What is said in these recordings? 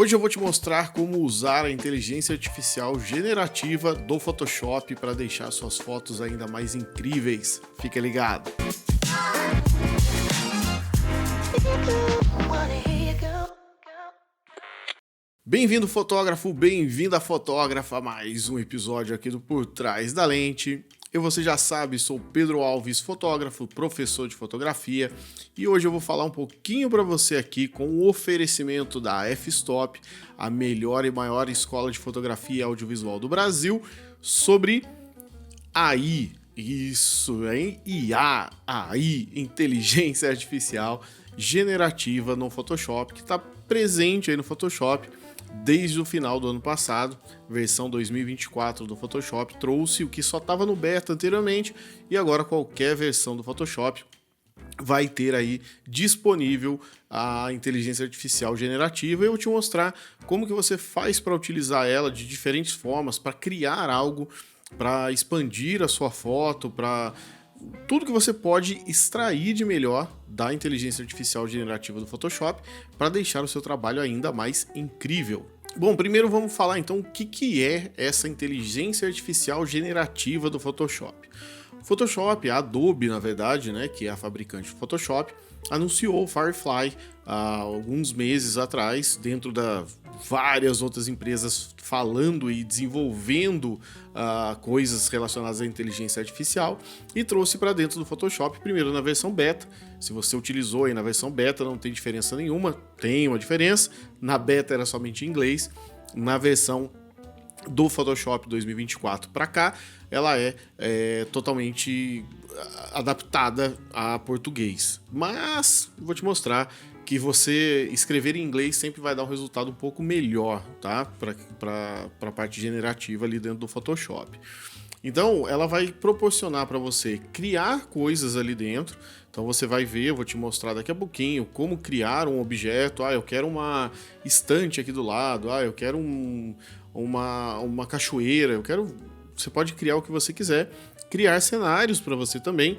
Hoje eu vou te mostrar como usar a inteligência artificial generativa do Photoshop para deixar suas fotos ainda mais incríveis. Fica ligado! Bem-vindo, fotógrafo, bem-vinda, fotógrafa, a mais um episódio aqui do Por Trás da Lente. Você já sabe, sou Pedro Alves, fotógrafo, professor de fotografia, e hoje eu vou falar um pouquinho para você aqui com o oferecimento da F-Stop, a melhor e maior escola de fotografia audiovisual do Brasil, sobre AI, isso, hein? IA, AI, inteligência artificial generativa no Photoshop, que está presente aí no Photoshop desde o final do ano passado. Versão 2024 do Photoshop trouxe o que só estava no beta anteriormente, e agora qualquer versão do Photoshop vai ter aí disponível a inteligência artificial generativa. Eu vou te mostrar como que você faz para utilizar ela de diferentes formas, para criar algo, para expandir a sua foto, para tudo que você pode extrair de melhor da inteligência artificial generativa do Photoshop para deixar o seu trabalho ainda mais incrível. Bom, primeiro vamos falar então o que é essa inteligência artificial generativa do Photoshop. O Photoshop, a Adobe, na verdade, né, que é a fabricante do Photoshop, anunciou o Firefly há alguns meses atrás, dentro da várias outras empresas falando e desenvolvendo coisas relacionadas à inteligência artificial, e trouxe para dentro do Photoshop, primeiro na versão beta. Se você utilizou aí na versão beta, não tem diferença nenhuma, tem uma diferença. Na beta era somente em inglês, na versão do Photoshop 2024 para cá, ela é totalmente adaptada a português. Mas vou te mostrar que você escrever em inglês sempre vai dar um resultado um pouco melhor, tá? Para a parte generativa ali dentro do Photoshop. Então, ela vai proporcionar para você criar coisas ali dentro. Então, você vai ver, eu vou te mostrar daqui a pouquinho como criar um objeto. Eu quero uma estante aqui do lado. Eu quero uma cachoeira. Você pode criar o que você quiser. Criar cenários para você também.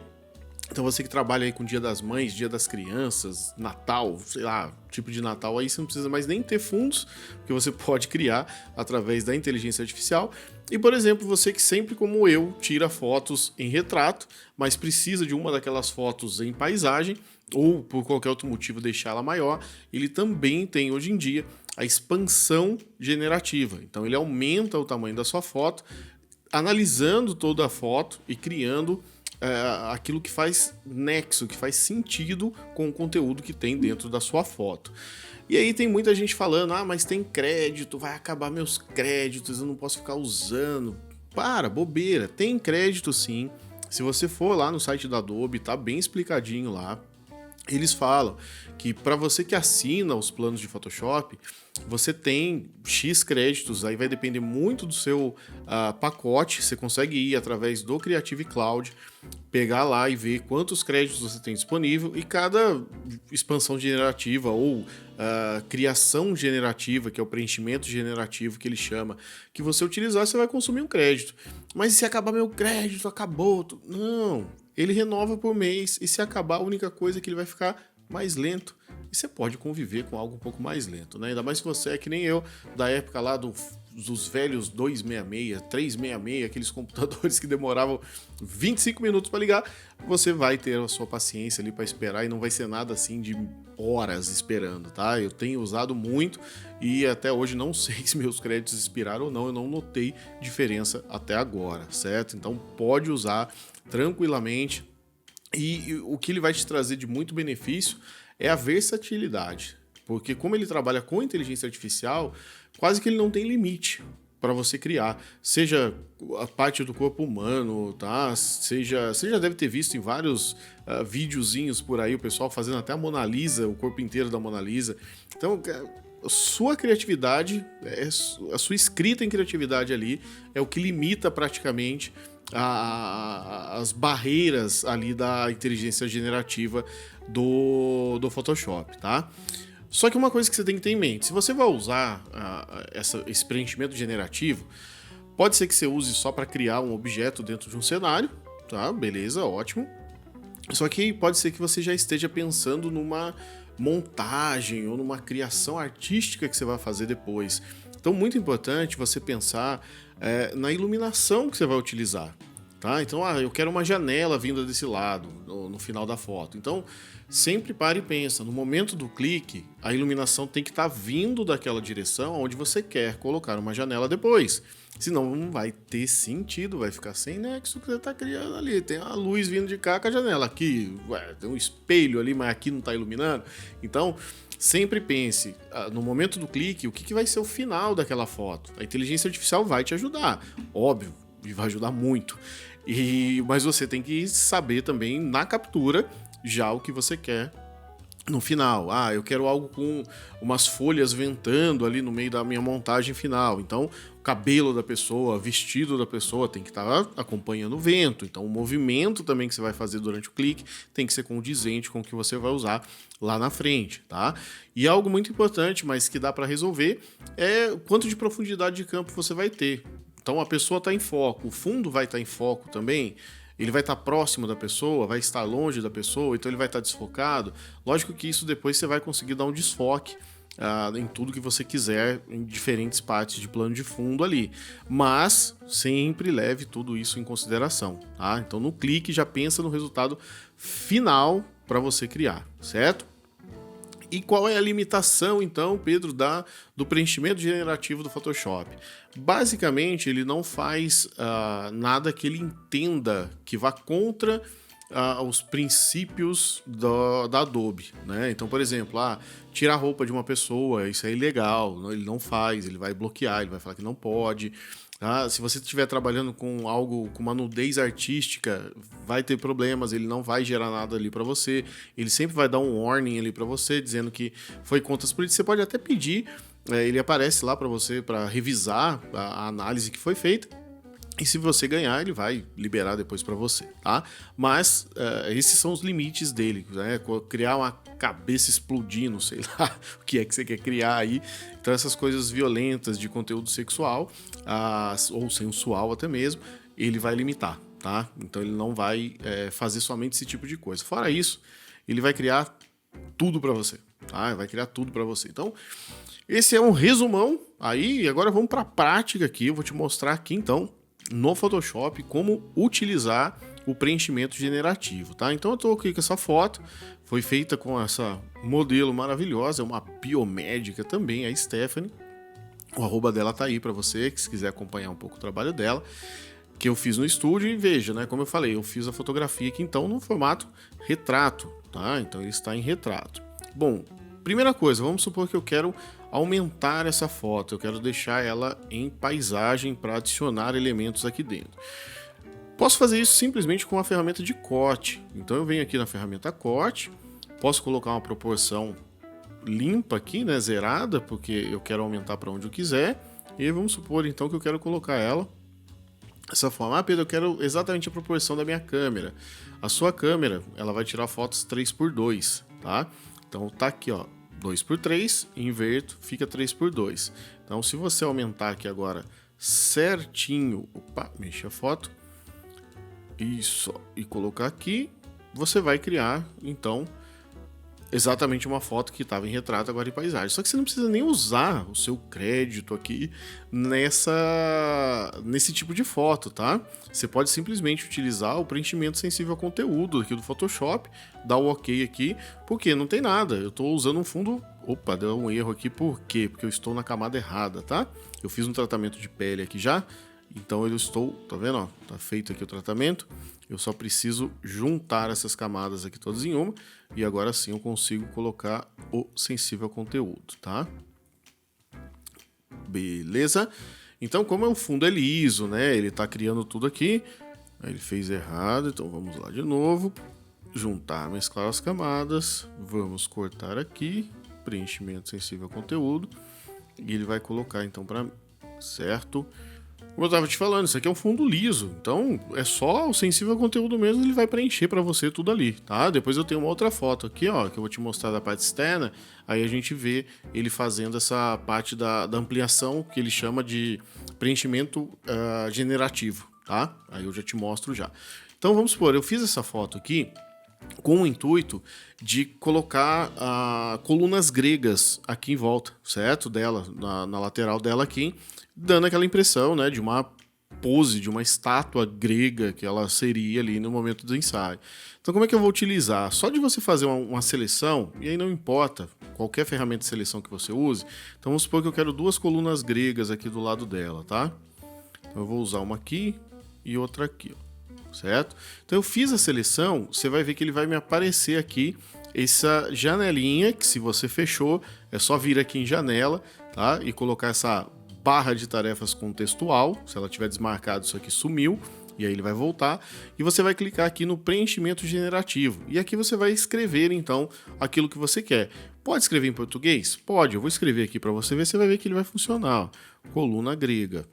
Então você que trabalha aí com Dia das Mães, Dia das Crianças, Natal, sei lá, tipo de Natal, aí você não precisa mais nem ter fundos, porque você pode criar através da inteligência artificial. E, por exemplo, você que sempre, como eu, tira fotos em retrato, mas precisa de uma daquelas fotos em paisagem, ou por qualquer outro motivo deixar ela maior, ele também tem hoje em dia a expansão generativa. Então ele aumenta o tamanho da sua foto, analisando toda a foto e criando aquilo que faz nexo, que faz sentido com o conteúdo que tem dentro da sua foto. E aí tem muita gente falando, mas tem crédito, vai acabar meus créditos, eu não posso ficar usando. Bobeira, tem crédito sim. Se você for lá no site da Adobe, tá bem explicadinho lá. Eles falam que para você que assina os planos de Photoshop, você tem X créditos, aí vai depender muito do seu pacote. Você consegue ir através do Creative Cloud, pegar lá e ver quantos créditos você tem disponível, e cada expansão generativa ou criação generativa, que é o preenchimento generativo que ele chama, que você utilizar, você vai consumir um crédito. Mas se acabar meu crédito, acabou. Não, ele renova por mês, e se acabar, a única coisa é que ele vai ficar mais lento. E você pode conviver com algo um pouco mais lento, né? Ainda mais se você é que nem eu, da época lá dos velhos 266, 366, aqueles computadores que demoravam 25 minutos para ligar. Você vai ter a sua paciência ali para esperar, e não vai ser nada assim de horas esperando, tá? Eu tenho usado muito e até hoje não sei se meus créditos expiraram ou não, eu não notei diferença até agora, certo? Então pode usar tranquilamente, e o que ele vai te trazer de muito benefício é a versatilidade, porque como ele trabalha com inteligência artificial, quase que ele não tem limite para você criar, seja a parte do corpo humano, tá? Você já deve ter visto em vários videozinhos por aí, o pessoal fazendo até a Mona Lisa, o corpo inteiro da Mona Lisa. Então, sua criatividade, a sua escrita em criatividade ali é o que limita praticamente as barreiras ali da inteligência generativa do Photoshop, tá? Só que uma coisa que você tem que ter em mente, se você vai usar esse preenchimento generativo, pode ser que você use só para criar um objeto dentro de um cenário, tá? Beleza, ótimo. Só que pode ser que você já esteja pensando numa montagem ou numa criação artística que você vai fazer depois. Então, muito importante você pensar na iluminação que você vai utilizar. Tá? Então, eu quero uma janela vinda desse lado, no final da foto. Então, sempre pare e pensa. No momento do clique, a iluminação tem que estar vindo daquela direção onde você quer colocar uma janela depois. Senão não vai ter sentido, vai ficar sem nexo que você está criando ali. Tem a luz vindo de cá com a janela. Aqui, tem um espelho ali, mas aqui não está iluminando. Então, sempre pense, no momento do clique, o que vai ser o final daquela foto. A inteligência artificial vai te ajudar, óbvio, e vai ajudar muito. Mas você tem que saber também, na captura, já o que você quer no final. Eu quero algo com umas folhas ventando ali no meio da minha montagem final. Então, o cabelo da pessoa, o vestido da pessoa tem que estar acompanhando o vento. Então, o movimento também que você vai fazer durante o clique tem que ser condizente com o que você vai usar lá na frente, tá? E algo muito importante, mas que dá para resolver, é quanto de profundidade de campo você vai ter. Então, a pessoa está em foco, o fundo vai estar em foco também. Ele vai estar próximo da pessoa, vai estar longe da pessoa, então ele vai estar desfocado. Lógico que isso depois você vai conseguir dar um desfoque em tudo que você quiser, em diferentes partes de plano de fundo ali. Mas sempre leve tudo isso em consideração, tá? Então no clique já pensa no resultado final para você criar, certo? E qual é a limitação, então, Pedro, do preenchimento generativo do Photoshop? Basicamente, ele não faz nada que ele entenda que vá contra os princípios da Adobe, né? Então, por exemplo, tirar a roupa de uma pessoa, isso é ilegal, ele não faz, ele vai bloquear, ele vai falar que não pode. Se você estiver trabalhando com algo com uma nudez artística, vai ter problemas, ele não vai gerar nada ali para você, ele sempre vai dar um warning ali para você, dizendo que foi contra as políticas. Você pode até pedir, ele aparece lá para você para revisar a análise que foi feita, e se você ganhar, ele vai liberar depois para você, tá? Mas esses são os limites dele, né? Criar uma cabeça explodindo, sei lá o que é que você quer criar aí. Então essas coisas violentas de conteúdo sexual ou sensual até mesmo, ele vai limitar, tá? Então ele não vai fazer somente esse tipo de coisa. Fora isso, ele vai criar tudo para você, tá? Vai criar tudo para você. Então esse é um resumão aí. Agora vamos para a prática aqui. Eu vou te mostrar aqui então no Photoshop como utilizar o preenchimento generativo, tá? Então eu tô aqui com essa foto, foi feita com essa modelo maravilhosa, é uma biomédica também, a Stephanie. O arroba dela tá aí para você, que se quiser acompanhar um pouco o trabalho dela, que eu fiz no estúdio. E veja, né, como eu falei, eu fiz a fotografia aqui então no formato retrato, tá? Então ele está em retrato. Bom, primeira coisa, vamos supor que eu quero aumentar essa foto, eu quero deixar ela em paisagem para adicionar elementos aqui dentro. Posso fazer isso simplesmente com a ferramenta de corte. Então eu venho aqui na ferramenta corte, posso colocar uma proporção limpa aqui, né, zerada, porque eu quero aumentar para onde eu quiser. E vamos supor então que eu quero colocar ela dessa forma. Pedro, eu quero exatamente a proporção da minha câmera. A sua câmera, ela vai tirar fotos 3x2, tá? Então tá aqui, ó, 2x3, inverto, fica 3x2. Então, se você aumentar aqui agora certinho, mexe a foto, isso, e colocar aqui, você vai criar, então, exatamente uma foto que estava em retrato, agora em paisagem. Só que você não precisa nem usar o seu crédito aqui nesse tipo de foto, tá? Você pode simplesmente utilizar o preenchimento sensível a conteúdo aqui do Photoshop, dar o OK aqui, porque não tem nada. Eu estou usando um fundo... Opa, deu um erro aqui, por quê? Porque eu estou na camada errada, tá? Eu fiz um tratamento de pele aqui já, então eu estou... Tá vendo, ó? Tá feito aqui o tratamento. Eu só preciso juntar essas camadas aqui todas em uma, e agora sim eu consigo colocar o sensível a conteúdo, tá? Beleza? Então, como o fundo é liso, né? Ele tá criando tudo aqui. Aí ele fez errado, então vamos lá de novo. Juntar, mesclar as camadas. Vamos cortar aqui. Preenchimento sensível a conteúdo. E ele vai colocar então para mim, certo? Como eu estava te falando, isso aqui é um fundo liso, então é só o sensível a conteúdo mesmo, ele vai preencher para você tudo ali, tá? Depois eu tenho uma outra foto aqui, ó, que eu vou te mostrar da parte externa, aí a gente vê ele fazendo essa parte da ampliação, que ele chama de preenchimento generativo, tá? Aí eu já te mostro já. Então vamos supor, eu fiz essa foto aqui, com o intuito de colocar colunas gregas aqui em volta, certo? Dela, na lateral dela aqui, dando aquela impressão, né, de uma pose, de uma estátua grega que ela seria ali no momento do ensaio. Então, como é que eu vou utilizar? Só de você fazer uma seleção, e aí não importa qualquer ferramenta de seleção que você use, então vamos supor que eu quero 2 colunas gregas aqui do lado dela, tá? Então, eu vou usar uma aqui e outra aqui, ó, certo? Então, eu fiz a seleção, você vai ver que ele vai me aparecer aqui essa janelinha, que se você fechou, é só vir aqui em janela, tá? E colocar essa barra de tarefas contextual. Se ela tiver desmarcado, isso aqui sumiu, e aí ele vai voltar, e você vai clicar aqui no preenchimento generativo, e aqui você vai escrever então aquilo que você quer. Pode escrever em português? Pode, eu vou escrever aqui para você ver, você vai ver que ele vai funcionar. Coluna grega.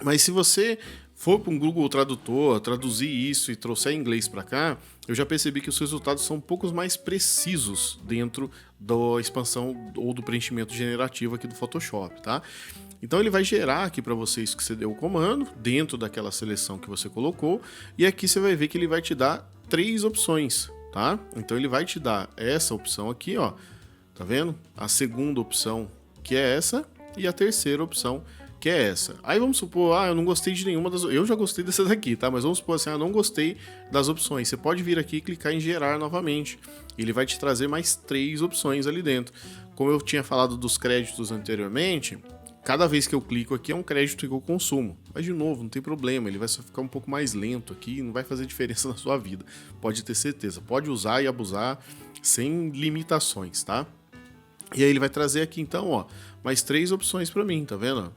Mas se você for para um Google Tradutor, traduzir isso e trouxer em inglês para cá, eu já percebi que os resultados são um pouco mais precisos dentro da expansão ou do preenchimento generativo aqui do Photoshop, tá? Então ele vai gerar aqui para você isso que você deu o comando, dentro daquela seleção que você colocou, e aqui você vai ver que ele vai te dar 3 opções, tá? Então ele vai te dar essa opção aqui, ó, tá vendo? A segunda opção, que é essa, e a terceira opção, que é essa. Aí vamos supor, eu não gostei de nenhuma das... Eu já gostei dessa daqui, tá? Mas vamos supor assim, eu não gostei das opções. Você pode vir aqui e clicar em gerar novamente. Ele vai te trazer mais 3 opções ali dentro. Como eu tinha falado dos créditos anteriormente, cada vez que eu clico aqui é um crédito que eu consumo. Mas de novo, não tem problema, ele vai só ficar um pouco mais lento aqui, não vai fazer diferença na sua vida. Pode ter certeza. Pode usar e abusar sem limitações, tá? E aí ele vai trazer aqui então, ó, mais 3 opções para mim, tá vendo?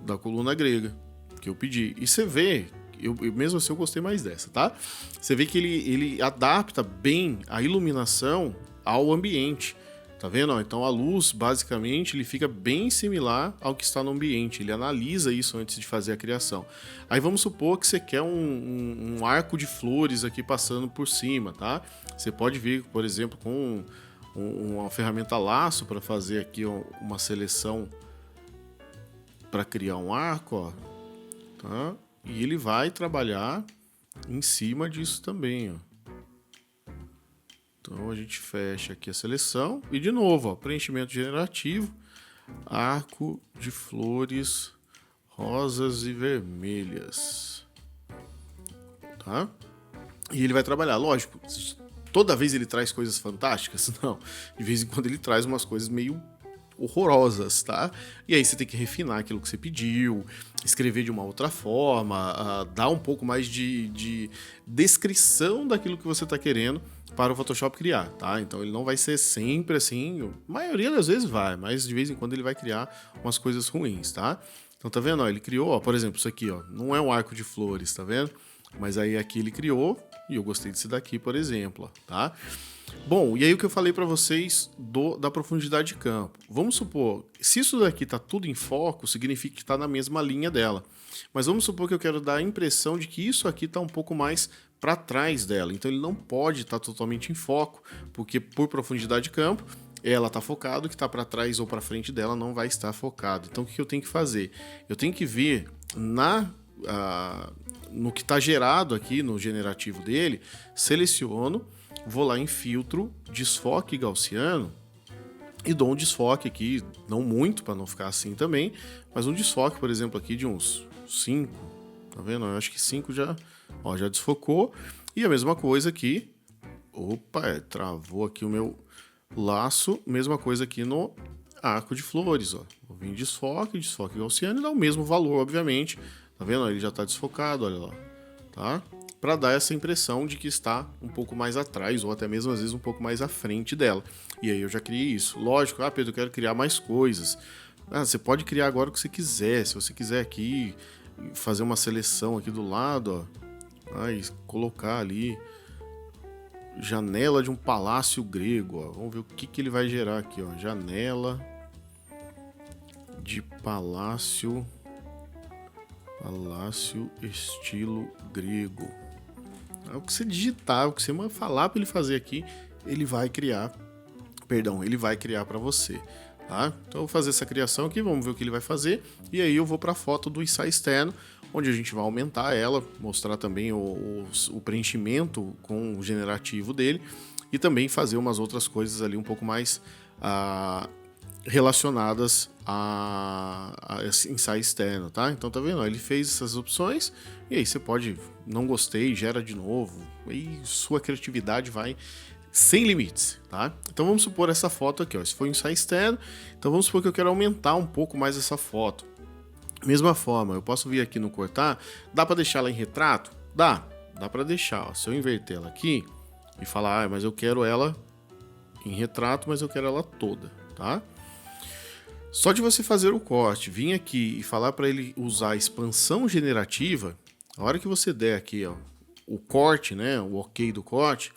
Da coluna grega que eu pedi. E você vê, eu mesmo assim eu gostei mais dessa, tá? Você vê que ele adapta bem a iluminação ao ambiente, tá vendo? Então a luz, basicamente, ele fica bem similar ao que está no ambiente. Ele analisa isso antes de fazer a criação. Aí vamos supor que você quer um arco de flores aqui passando por cima, tá? Você pode vir, por exemplo, com uma ferramenta laço para fazer aqui uma seleção para criar um arco, ó, tá? E ele vai trabalhar em cima disso também, ó. Então a gente fecha aqui a seleção e de novo, ó, preenchimento generativo, arco de flores rosas e vermelhas, tá? E ele vai trabalhar, lógico, toda vez ele traz coisas fantásticas? Não, de vez em quando ele traz umas coisas meio horrorosas, tá? E aí você tem que refinar aquilo que você pediu, escrever de uma outra forma, dar um pouco mais de descrição daquilo que você está querendo para o Photoshop criar, tá? Então ele não vai ser sempre assim, a maioria das vezes vai, mas de vez em quando ele vai criar umas coisas ruins, tá? Então tá vendo, ó, ele criou, ó, por exemplo, isso aqui, ó, não é um arco de flores, tá vendo? Mas aí aqui ele criou e eu gostei desse daqui, por exemplo, ó, tá? Bom, e aí o que eu falei para vocês da profundidade de campo. Vamos supor, se isso daqui tá tudo em foco, significa que tá na mesma linha dela. Mas vamos supor que eu quero dar a impressão de que isso aqui tá um pouco mais para trás dela. Então ele não pode estar totalmente em foco, porque por profundidade de campo, ela tá focado, que tá para trás ou para frente dela não vai estar focado. Então o que eu tenho que fazer? Eu tenho que vir no que está gerado aqui no generativo dele, seleciono, vou lá em filtro, desfoque gaussiano e dou um desfoque aqui, não muito para não ficar assim também, mas um desfoque, por exemplo, aqui de uns 5, tá vendo? Eu acho que 5 já desfocou. E a mesma coisa aqui, travou aqui o meu laço, mesma coisa aqui no arco de flores, ó. Vou vir desfoque gaussiano e dá o mesmo valor, obviamente. Tá vendo? Ele já está desfocado, olha lá, tá? Para dar essa impressão de que está um pouco mais atrás ou até mesmo às vezes um pouco mais à frente dela. E aí eu já criei isso. Lógico, Pedro, eu quero criar mais coisas. Você pode criar agora o que você quiser. Se você quiser aqui fazer uma seleção aqui do lado, ó, e colocar ali janela de um palácio grego, ó. Vamos ver o que ele vai gerar aqui, ó. Janela de palácio estilo grego. O que você digitar, o que você falar para ele fazer aqui, ele vai criar para você, tá? Então eu vou fazer essa criação aqui, vamos ver o que ele vai fazer, e aí eu vou para a foto do ensaio externo, onde a gente vai aumentar ela, mostrar também o preenchimento com o generativo dele e também fazer umas outras coisas ali um pouco mais relacionadas a esse ensaio externo, tá? Então tá vendo? Ele fez essas opções e aí você pode, não gostei, gera de novo, e sua criatividade vai sem limites, tá? Então vamos supor essa foto aqui, ó. Esse foi um ensaio externo, então vamos supor que eu quero aumentar um pouco mais essa foto. Mesma forma, eu posso vir aqui no cortar, dá para deixar ela em retrato? Dá para deixar, ó. Se eu inverter ela aqui e falar, mas eu quero ela em retrato, mas eu quero ela toda, tá? Só de você fazer o corte, vir aqui e falar para ele usar a expansão generativa, a hora que você der aqui, ó, o corte, né, o OK do corte,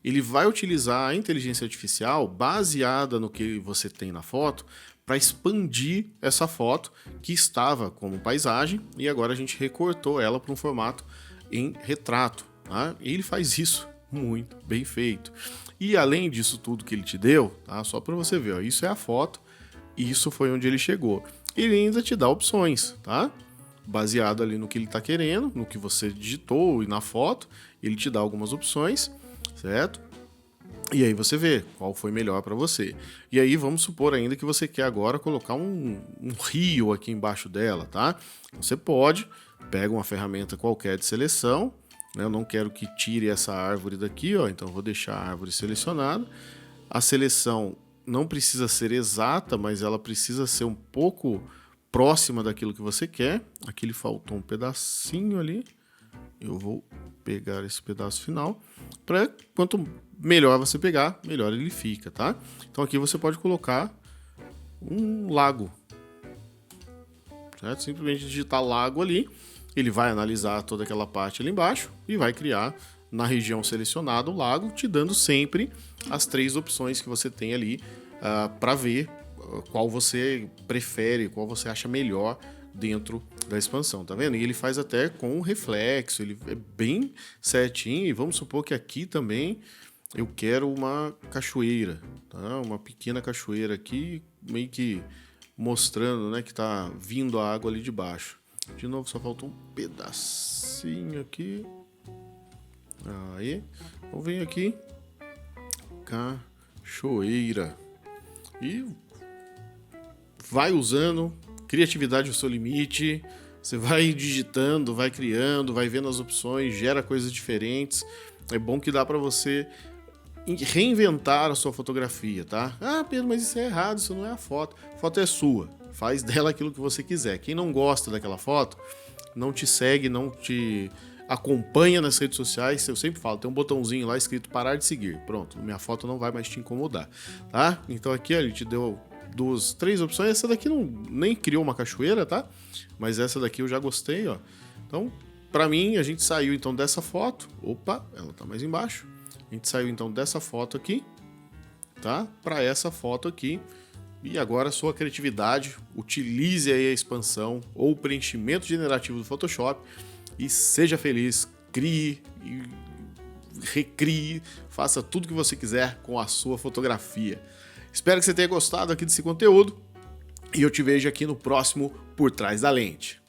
ele vai utilizar a inteligência artificial baseada no que você tem na foto para expandir essa foto que estava como paisagem e agora a gente recortou ela para um formato em retrato, tá? E ele faz isso muito bem feito. E além disso tudo que ele te deu, tá? Só para você ver, ó, isso é a foto. Isso foi onde ele chegou. Ele ainda te dá opções, tá? Baseado ali no que ele está querendo, no que você digitou e na foto, ele te dá algumas opções, certo? E aí você vê qual foi melhor para você. E aí vamos supor ainda que você quer agora colocar um rio aqui embaixo dela, tá? Você pode, pega uma ferramenta qualquer de seleção, né? Eu não quero que tire essa árvore daqui, ó, então eu vou deixar a árvore selecionada. A seleção não precisa ser exata, mas ela precisa ser um pouco próxima daquilo que você quer. Aqui lhe faltou um pedacinho ali. Eu vou pegar esse pedaço final. Para quanto melhor você pegar, melhor ele fica, tá? Então aqui você pode colocar um lago, certo? Simplesmente digitar lago ali. Ele vai analisar toda aquela parte ali embaixo e vai criar na região selecionada o lago, te dando sempre as 3 opções que você tem ali para ver qual você prefere, qual você acha melhor dentro da expansão, tá vendo? E ele faz até com reflexo, ele é bem certinho. E vamos supor que aqui também eu quero uma cachoeira, tá? Uma pequena cachoeira aqui, meio que mostrando, né, que tá vindo a água ali de baixo. De novo, só faltou um pedacinho aqui. Aí, vamos vir aqui, cachoeira, e vai usando, criatividade é o seu limite, você vai digitando, vai criando, vai vendo as opções, gera coisas diferentes. É bom que dá para você reinventar a sua fotografia, tá? Ah, Pedro, mas isso é errado, isso não é a foto é sua, faz dela aquilo que você quiser. Quem não gosta daquela foto, não te segue, não te acompanha nas redes sociais. Eu sempre falo, tem um botãozinho lá escrito parar de seguir. Pronto, minha foto não vai mais te incomodar, tá? Então aqui a gente deu 3 opções. Essa daqui nem criou uma cachoeira, tá? Mas essa daqui eu já gostei, ó. Então, pra mim, a gente saiu então dessa foto. Opa, ela tá mais embaixo. A gente saiu então dessa foto aqui, tá? Pra essa foto aqui. E agora a sua criatividade, utilize aí a expansão ou o preenchimento generativo do Photoshop e seja feliz, crie e recrie, faça tudo que você quiser com a sua fotografia. Espero que você tenha gostado aqui desse conteúdo e eu te vejo aqui no próximo Por Trás da Lente.